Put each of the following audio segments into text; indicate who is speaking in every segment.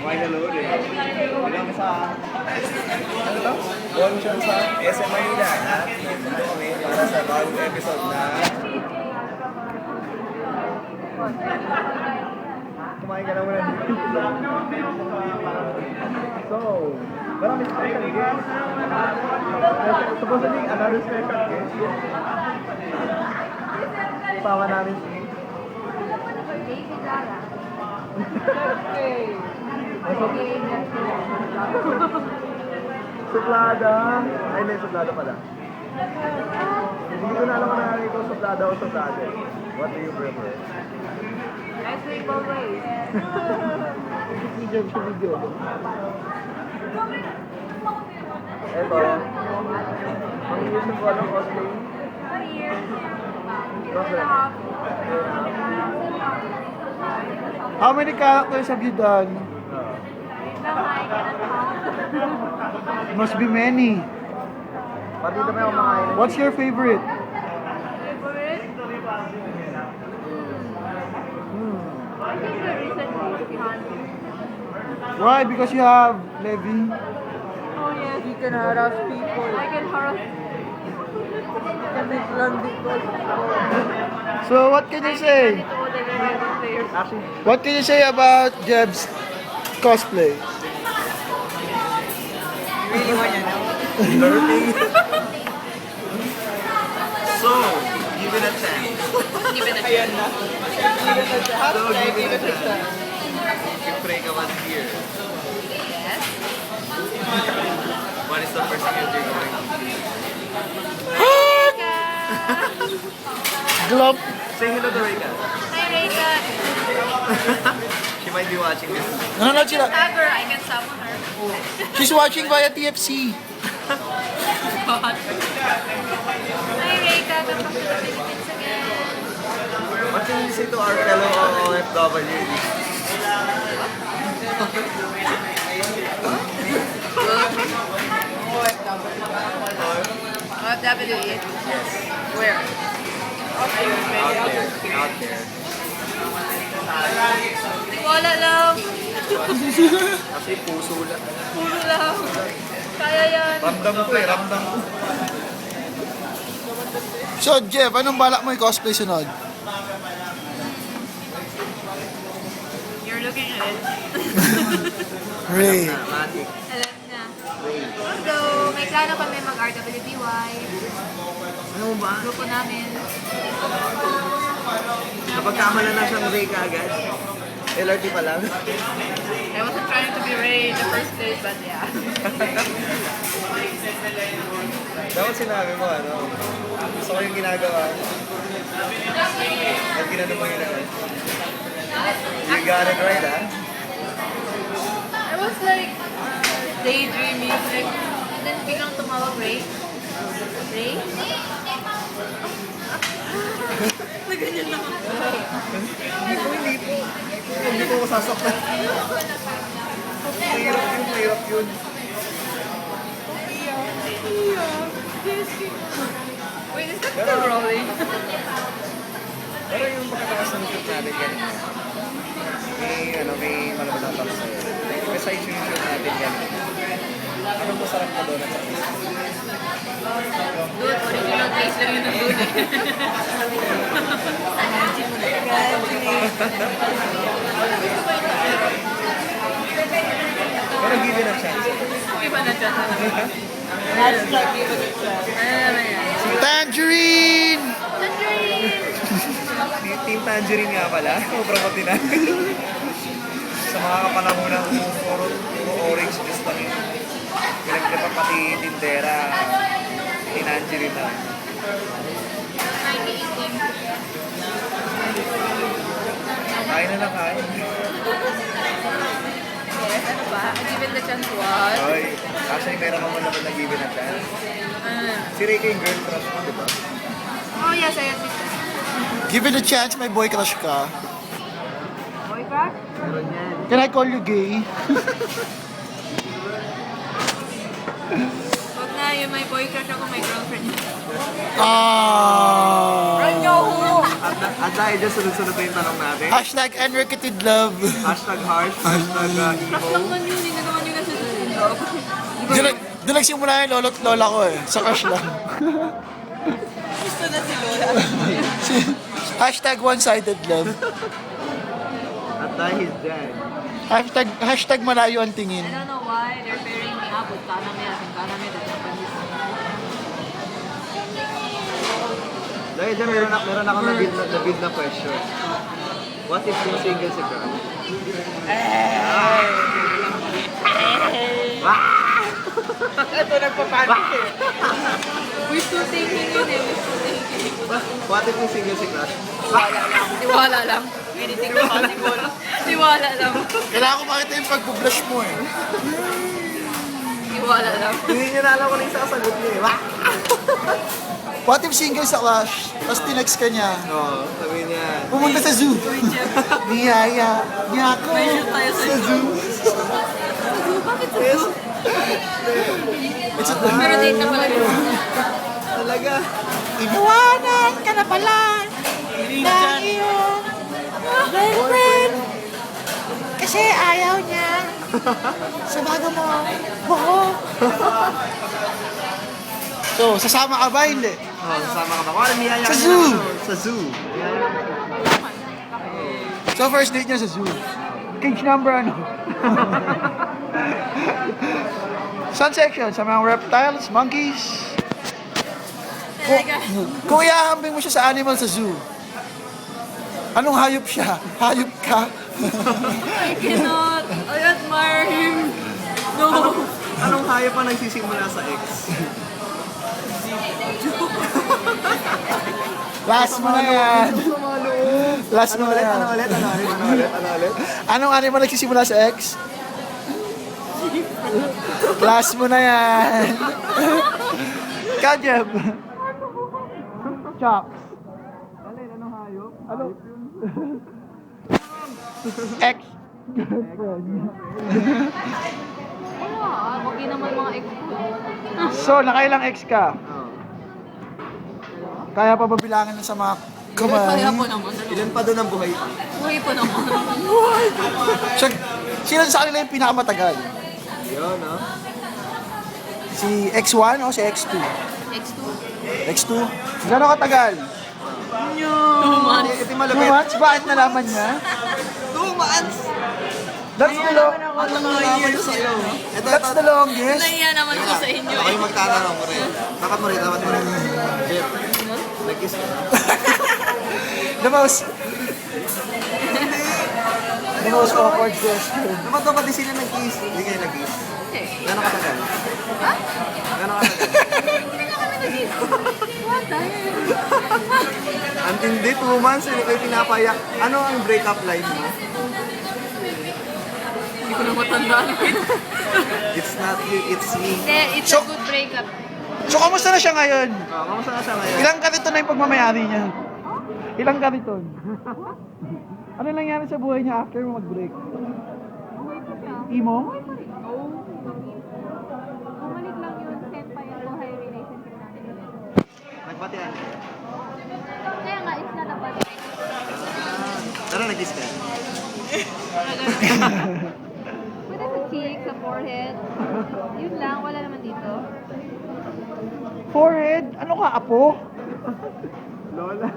Speaker 1: Pinaload eh. Bilang sa... Ano to? Bonchon sa SM Manila. At dito kami para sa bagong episode na... Kumain ka na muna dito. So, marami special guest. Supposedly, another special guest. Ipawa namin si... Suplada. Ay, may suplada pala. Hindi ko na alam kung nakakita ko suplada o suplada. What do you prefer?
Speaker 2: I sleep always.
Speaker 1: Video. Eto. Ang gusto ko ng cosplay.
Speaker 3: How many characters have you done? Must be many.
Speaker 1: Pati na may kumakain.
Speaker 3: What's your favorite?
Speaker 2: Favorite? I think the recently Hunter.
Speaker 3: Why? Because you have Levi.
Speaker 2: Oh yes.
Speaker 4: You can harass people.
Speaker 2: I can harass.
Speaker 4: You can make landing calls.
Speaker 3: So what can you say?
Speaker 2: To all the rival players.
Speaker 1: Actually,
Speaker 3: What can you say about Jeb's cosplay?
Speaker 4: Really want you know?
Speaker 1: flirting. So, give it a chance.
Speaker 4: Ayan na.
Speaker 1: So, give it a chance. You pray ka once here.
Speaker 2: Yes.
Speaker 1: What is the first thing you're going to do?
Speaker 3: Glop.
Speaker 1: Say hello to Rika.
Speaker 2: Hi Reika.
Speaker 1: She might be watching this.
Speaker 3: Nanonood sila.
Speaker 2: Tag her, I can summon her.
Speaker 3: She's watching via TFC.
Speaker 2: Hi Reika, welcome to the Philippines again.
Speaker 1: What can you say to our fellow OFWs?
Speaker 2: WWE. Where?
Speaker 1: Out there.
Speaker 2: Wala lang.
Speaker 1: Kasi puso lang.
Speaker 2: Puro lang. Kaya yan.
Speaker 1: Ramdam ko.
Speaker 3: So Jeff, anong balak mo i-cosplay sunod?
Speaker 2: You're looking at it.
Speaker 3: Ray.
Speaker 1: Matik.
Speaker 2: Alam na. So, may plano kami mag-RWBY.
Speaker 1: Ano ba?
Speaker 2: Grupo namin.
Speaker 1: Napagkamala na siyang Ray ka agad. LRT pa lang.
Speaker 2: I wasn't trying to be Ray in the first place, but yeah.
Speaker 1: Dapat sinabi mo, ano? Gusto ko yung ginagawa. At ginano mo yun, ano? You got it right, ha?
Speaker 2: I was like daydreaming, like, and then biglang tumawag Ray. Ray? Naganyan lang ako.
Speaker 1: Hindi ko sasaktan. Mahirap yun.
Speaker 2: Wait, is that still rolling?
Speaker 1: Pero yung pagkatakas ng shoot natin ganito. May malabas na tapos sa'yo. Besides yung shoot natin ganito. Anong masarap na doon at sa pizza?
Speaker 2: Dude, original taste lang yun ng dude.
Speaker 1: Pero give it a chance.
Speaker 2: Iba na dyan.
Speaker 4: That's like give it a try.
Speaker 2: Ano naman yan?
Speaker 3: Tangerine!
Speaker 2: Tangerine!
Speaker 1: Team Tangerine nga pala. Promote din natin. Sa mga kapanahonan puro orange juice lang yun. Pinagkita pati tindera. Tinangerine na. Kain na lang kain.
Speaker 2: Yes, ano ba? Give it the chance what?
Speaker 1: Oy, actually meron naman naman nag-give it a chance. Si Ray yung girl crush mo, di ba?
Speaker 2: Oh yes, I admit that.
Speaker 3: Give it a chance, may boy crush ka.
Speaker 2: Boy crush?
Speaker 1: Meron yan.
Speaker 3: Can I call you gay?
Speaker 2: Huwag na, yung may boy crush ako, may girlfriend.
Speaker 3: Ah.
Speaker 4: Run, go!
Speaker 1: At At dahil dyan, sunod-sunod na yung tanong natin.
Speaker 3: Hashtag unrequited love.
Speaker 1: Hashtag harsh, hashtag
Speaker 2: Crush
Speaker 1: emo.
Speaker 2: lang nun yun, hindi naman yun nasusunod.
Speaker 3: Doon nagsimula yung lolo't lola ko eh. Sa crush lang.
Speaker 4: Gusto na si Lola.
Speaker 3: Hashtag one-sided love.
Speaker 1: At dahil dyan.
Speaker 3: Hashtag malayo ang tingin.
Speaker 2: I don't know why they're pairing me up with Kaname as in Kaname the Japanese.
Speaker 1: Dahil dyan, meron ako na-build na question. What if yung single si Crush?
Speaker 4: Ito nagpapanik eh.
Speaker 2: Wishful thinking yun eh, wishful thinking.
Speaker 1: What if yung single si Crush?
Speaker 2: Tiwala lang. Anything is possible. Tiwala lang.
Speaker 3: Kailangan ko makita yung pag-blush mo eh.
Speaker 2: Tiwala lang.
Speaker 1: Hindi niya na alam ko na yung sasagot niya eh.
Speaker 3: What if single sa crush, tapos tinext ka niya,
Speaker 1: Oo, sabihin niya.
Speaker 3: pumunta sa zoo. Niyaya niya ako
Speaker 2: Measure tayo sa
Speaker 3: zoo.
Speaker 2: Bakit sa zoo?
Speaker 3: It's a
Speaker 2: Pero date na pala yun.
Speaker 1: Talaga.
Speaker 3: Inuwanan ka na pala ng iyong girlfriend. Kasi ayaw niya sa bago mo buhok. So, sasama ka ba? Hindi.
Speaker 1: Oh, sama ka ba? Kung ano, niyaya
Speaker 3: Sa
Speaker 1: ka
Speaker 3: zoo.
Speaker 1: niya na, Sa zoo.
Speaker 3: So, first date niya sa zoo. Cage number ano? Saan section? Sa mga reptiles, monkeys? Kung iahambing mo siya sa animal sa zoo, anong hayop siya? Hayop ka?
Speaker 2: I cannot. I admire him. No.
Speaker 1: Anong hayop pa nagsisimula sa X?
Speaker 3: Last mo na yan. Last mo na yan.
Speaker 1: Ano ulit?
Speaker 3: Anong animal nagsisimula sa X? Last mo na yan. Ikaw, Jeb. Chops.
Speaker 1: Alin, anong hayop?
Speaker 3: Ano? X. Girlfriend.
Speaker 2: Okay naman mga ex ko.
Speaker 3: So, nakailang X ka?
Speaker 1: Oh.
Speaker 3: Kaya pa ba bilangan sa mga kamay?
Speaker 2: Kaya po naman.
Speaker 1: Ilan pa doon ang buhay?
Speaker 2: Buhay po naman.
Speaker 3: Sino sa kanila yung pinakamatagal?
Speaker 1: Yun, no?
Speaker 3: Si X1 o si X2?
Speaker 2: X2.
Speaker 3: X2? Gano'ng katagal?
Speaker 2: 2 months.
Speaker 1: Ito
Speaker 3: 2
Speaker 1: yung malapit.
Speaker 3: months? Bakit nalaman niya?
Speaker 1: 2 months!
Speaker 3: That's the long...
Speaker 1: Ang nalaman ko sa'yo. Ito,
Speaker 3: That's the longest.
Speaker 2: Nahiya naman ko sa inyo
Speaker 1: Ako
Speaker 2: eh.
Speaker 1: yung magtatanong mo rin. Dapat mo rin. Jeff, nag-kiss ka.
Speaker 3: The most awkward question.
Speaker 1: Dapat dapat di sila nag-kiss. Hindi kayo nag-kiss.
Speaker 2: Hindi.
Speaker 1: Gano'ng katagal?
Speaker 2: Ha?
Speaker 1: Gano'ng katagal?
Speaker 2: Hindi na kami nag-kiss. What the hell?
Speaker 1: Ang tindi, 2 months, hindi kayo pinapayak. Ano ang breakup line mo?
Speaker 2: Hindi ko na matandaan.
Speaker 1: It's not you, it's me.
Speaker 2: Hindi, it's a good breakup.
Speaker 3: So, kamusta na siya ngayon?
Speaker 1: Kamusta na siya ngayon?
Speaker 3: Ilang kariton na yung pagmamayari niya? Ilang kariton? Ano nangyari sa buhay niya after mo mag-break? Emo?
Speaker 2: Bumalik lang yun, senpai ako, high relationship natin ulit.
Speaker 1: Nagbatian.
Speaker 2: Kaya nga, it's not a bad breakup.
Speaker 1: Tara, nag-kiss ka.
Speaker 2: Pwede sa cheek, sa forehead. Yun lang, wala naman dito.
Speaker 3: Forehead? Ano ka, apo?
Speaker 1: Lola.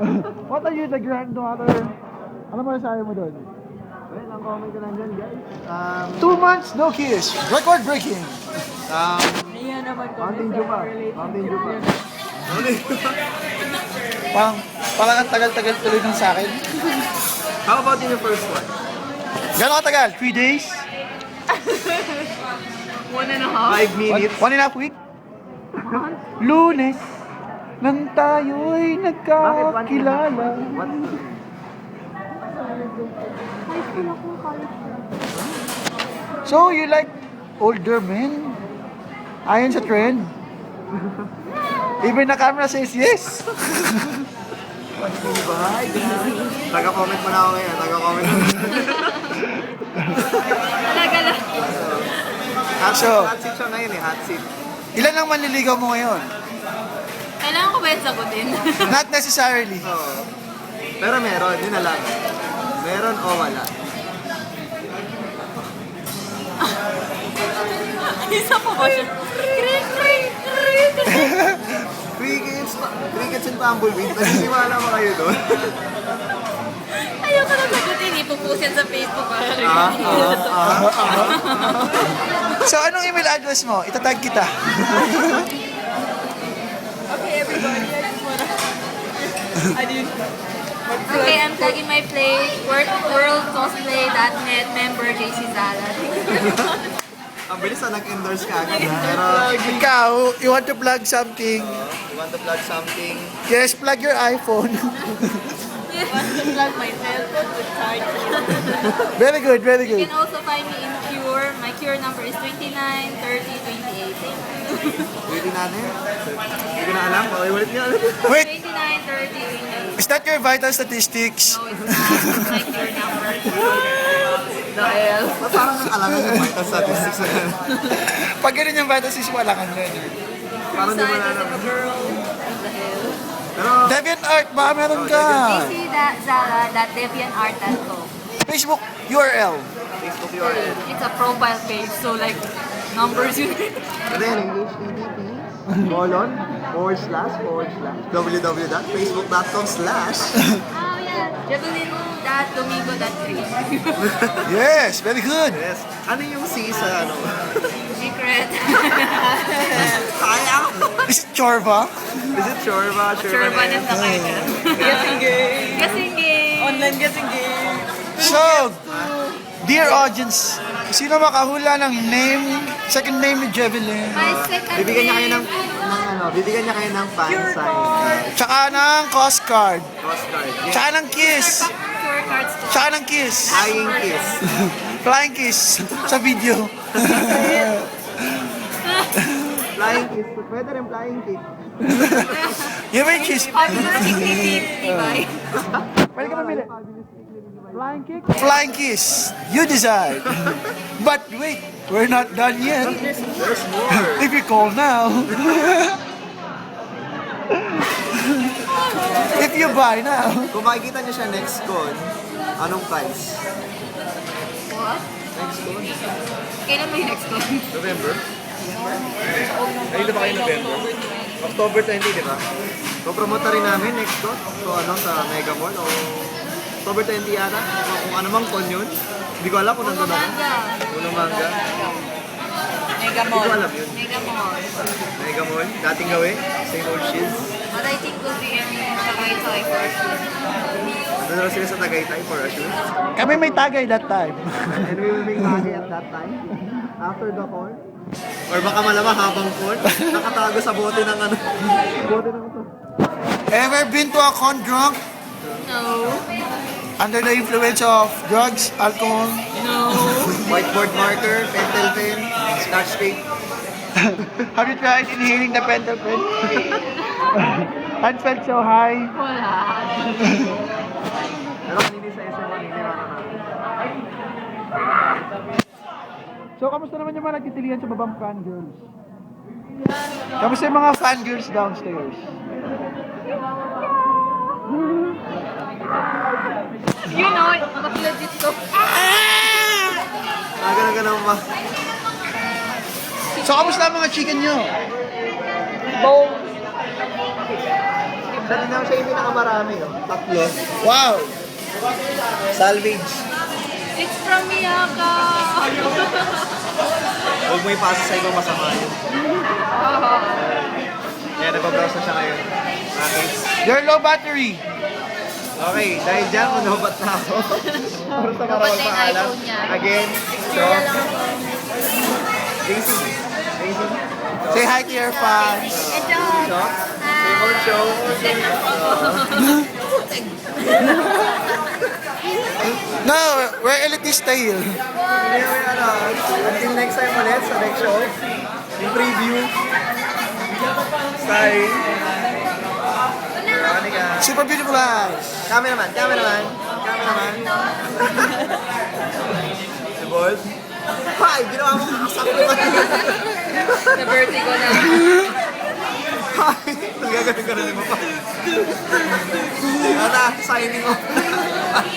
Speaker 3: What are you, the granddaughter? Ano mo sabi mo doon?
Speaker 1: Well, ang comment ko lang dyan, guys.
Speaker 3: 2 months, no kiss. Record breaking.
Speaker 4: Nahiya naman ko.
Speaker 1: Mountain Dew pa. Mountain Dew pa.
Speaker 3: Parang ang tagal-tagal tuloy ng sa akin.
Speaker 1: How about in your first one?
Speaker 3: Gano'ng katagal? 3 days?
Speaker 1: 5 minutes?
Speaker 3: 1.5 week? Lunes nang tayo'y nagkakilala.
Speaker 1: What?
Speaker 3: So, you like older men? Ayon sa trend? Even the camera says yes.
Speaker 1: Bye, taga-comment mo na ako ngayon. Taga-comment mo.
Speaker 2: Talaga lang.
Speaker 1: Hot seat siya ngayon eh. Hot seat.
Speaker 3: Ilan ang manliligaw mo ngayon?
Speaker 2: Kailangan ko ba yung sagutin?
Speaker 3: Not necessarily.
Speaker 1: So,
Speaker 5: Pero meron, yun na lang. Meron o wala.
Speaker 4: Isa pa ba siya?
Speaker 5: Crickets and tumbleweed. Naniniwala ba kayo doon?
Speaker 2: Ayoko na sagutin. Ipupost yan sa Facebook.
Speaker 3: So, anong email address mo? Itatag kita.
Speaker 4: Okay, everybody, I just wanna... I didn't...
Speaker 2: Okay, I'm tagging my page. Worldcosplay.net member JC Zala.
Speaker 5: Ang bilis na nag-endorse ka agad ha. Pero
Speaker 3: Ikaw, you want to plug something?
Speaker 5: you want to plug something.
Speaker 3: Yes, plug your iPhone.
Speaker 4: Plug my cellphone with charger.
Speaker 3: Very good, very
Speaker 2: You
Speaker 3: good.
Speaker 2: can also find me in Cure. My Cure number is 29 30 28. Thank you.
Speaker 5: Pwede natin. Hindi ko na alam. Okay, ulit niya.
Speaker 3: Wait,
Speaker 2: 29 30 28.
Speaker 3: is that your vital statistics?
Speaker 2: No, it's not. It's my Cure number.
Speaker 4: Dahil...
Speaker 5: Parang alangan yung vital statistics na yan.
Speaker 3: Pag ganun yung vital statistics, wala kang ganun.
Speaker 5: Parang di mo na
Speaker 2: Side
Speaker 5: alam.
Speaker 2: of a girl. What the hell?
Speaker 5: Pero,
Speaker 3: DeviantArt, baka meron ka.
Speaker 2: JCZala.deviantart.com.
Speaker 3: Facebook URL.
Speaker 5: Facebook URL.
Speaker 2: It's a profile page, so like numbers you need.
Speaker 5: And then, http www.facebook.com/
Speaker 2: Oh yeah. Javelin.domingo.3.
Speaker 3: Yes, very good.
Speaker 5: Yes. Ano yung C sa ano?
Speaker 2: Secret.
Speaker 5: Kaya!
Speaker 3: Is it Chorba?
Speaker 5: Is it Chorba?
Speaker 2: Churban is na kayo dyan.
Speaker 4: Guessing game.
Speaker 2: Guessing game.
Speaker 4: Online guessing game.
Speaker 3: So, dear audience, sino makahula ng name, second name ni Jevelyn?
Speaker 2: My second
Speaker 5: Bibigyan niya kayo
Speaker 2: name.
Speaker 5: bibigyan niya kayo ng fan sign.
Speaker 3: Tsaka ng cost card.
Speaker 5: Postcard. Yes.
Speaker 3: Tsaka ng kiss.
Speaker 2: Pure cards to.
Speaker 3: Tsaka ng kiss.
Speaker 5: Flying kiss.
Speaker 3: Flying kiss sa video.
Speaker 5: Flying kiss. Pwede rin flying kiss.
Speaker 3: You may kiss.
Speaker 2: Popular nickname, Levi.
Speaker 3: Pwede ka mamili. Flying kick? Flying kiss. You decide. But wait, we're not done yet.
Speaker 5: There's more.
Speaker 3: If you call now. If you buy now.
Speaker 5: Kung makikita niyo siya next con, anong price?
Speaker 2: What?
Speaker 5: Next con?
Speaker 2: Kailan mo yung next one?
Speaker 5: November? Ayun na ba kayo November? October 20, di ba? So, promote na rin namin next con. So, ano, sa Mega Mall o October 20 yata. Kung ano mang con yun. Hindi ko alam kung nandun ako.
Speaker 2: Manga.
Speaker 5: Unang manga.
Speaker 4: Mega
Speaker 5: Hindi ko
Speaker 4: Mall.
Speaker 5: alam yun.
Speaker 2: Mega Mall.
Speaker 5: Mega Mall. Dating gawin. St. Old Shields.
Speaker 2: But I think we'll be in Tagaytay for sure.
Speaker 5: Nandun na sila sa Tagaytay for a shoot.
Speaker 3: Kami may tagay that time.
Speaker 5: And we will make tagay at that time. After the con. Or baka malamang habang con. Nakatago sa bote ng ano. Bote ng ito.
Speaker 3: Ever been to a con drunk?
Speaker 2: No.
Speaker 3: Under the influence of drugs, alcohol?
Speaker 5: Whiteboard marker, pentel pen, scotch tape.
Speaker 3: Have you tried inhaling the pentel pen? And felt so high?
Speaker 2: Wala.
Speaker 5: Pero kanini sa SM kanini
Speaker 3: So, kamusta naman yung mga nagtitilihan sa babang fangirls? Kamusta yung mga fangirls downstairs?
Speaker 2: You know, mas legit to.
Speaker 5: Ganun ba?
Speaker 3: So, kamusta ang mga chicken nyo?
Speaker 5: Dati naman siya yung pinakamarami. Oh. Tatlo.
Speaker 3: Wow!
Speaker 5: Salvage.
Speaker 2: It's from Miyaka.
Speaker 5: Huwag mo ipasa sa ibang masama yun. Kaya nagbabrowse na siya ngayon. Okay.
Speaker 3: They're low battery.
Speaker 5: Okay, dahil dyan, manubat na ako. Para sa
Speaker 2: Dapat na yung
Speaker 5: paalam.
Speaker 2: iPhone niya.
Speaker 5: Again, so,
Speaker 2: Kaya lang ako.
Speaker 5: Daisy. Daisy.
Speaker 3: Say hi to your fans.
Speaker 2: Enjoy.
Speaker 5: So, Simon Show.
Speaker 3: No, we're elitist style.
Speaker 5: Anyway, until next time ulit sa next show. Yung preview. Sorry. Ano ka?
Speaker 3: Super beautiful eyes.
Speaker 5: Cameraman. Si Bolt. Hi! Ginawa mo kakasakit naman.
Speaker 2: Sa birthday ko na.
Speaker 5: Hi! Nagagaling ka na naman pa.
Speaker 1: Signing off.